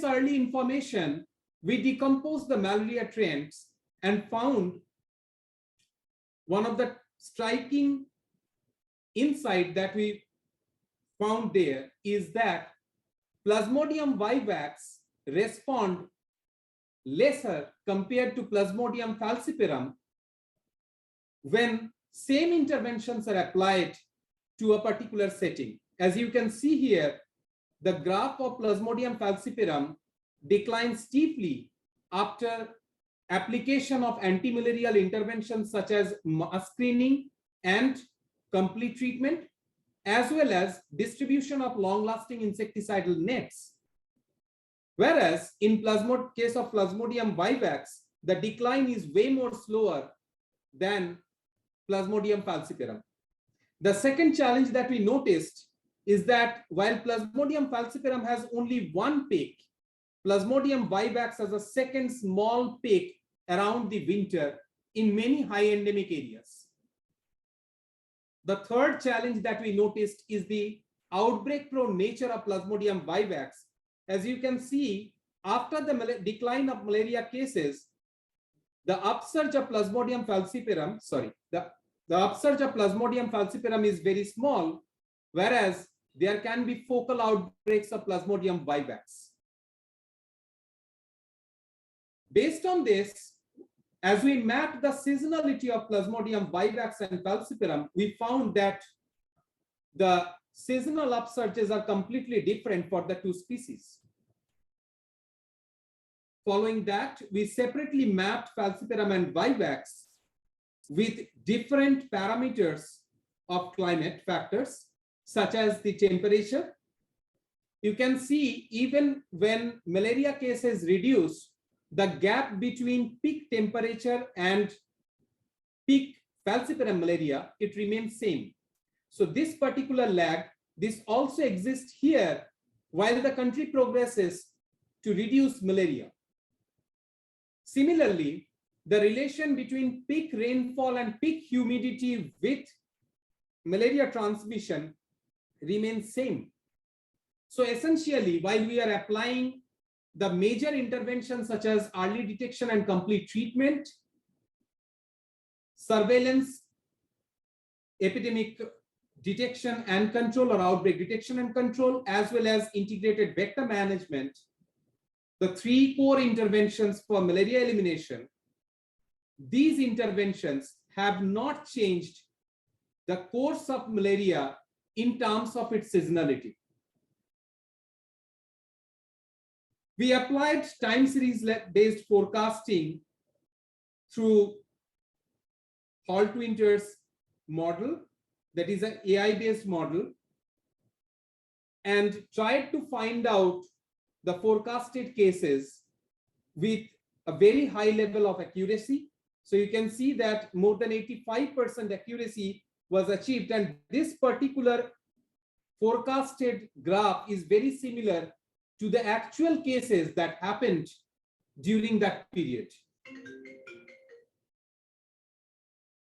early information, we decomposed the malaria trends and found one of the striking insight that we found there is that Plasmodium vivax respond lesser compared to Plasmodium falciparum when same interventions are applied to a particular setting. As you can see here, the graph of Plasmodium falciparum declines steeply after application of antimalarial interventions such as mass screening and complete treatment, as well as distribution of long-lasting insecticidal nets. Whereas in case of Plasmodium vivax, the decline is way more slower than Plasmodium falciparum. The second challenge that we noticed is that while Plasmodium falciparum has only one peak, Plasmodium vivax has a second small peak around the winter in many high endemic areas. The third challenge that we noticed is the outbreak-prone nature of Plasmodium vivax. As you can see, after the decline of malaria cases, the upsurge of Plasmodium falciparum, the upsurge of Plasmodium falciparum is very small, whereas there can be focal outbreaks of Plasmodium vivax. Based on this, as we mapped the seasonality of Plasmodium vivax and falciparum, we found that the seasonal upsurges are completely different for the two species. Following that, we separately mapped falciparum and vivax with different parameters of climate factors, such as the temperature. You can see even when malaria cases reduce, the gap between peak temperature and peak falciparum malaria, it remains same. So this particular lag, this also exists here while the country progresses to reduce malaria. Similarly, the relation between peak rainfall and peak humidity with malaria transmission remains same. So essentially, while we are applying the major interventions such as early detection and complete treatment, surveillance, epidemic detection and control or outbreak detection and control, as well as integrated vector management, the three core interventions for malaria elimination, these interventions have not changed the course of malaria in terms of its seasonality. We applied time series based forecasting through Holt-Winters model, that is an AI based model, and tried to find out the forecasted cases with a very high level of accuracy. So you can see that more than 85% accuracy was achieved, and this particular forecasted graph is very similar to the actual cases that happened during that period.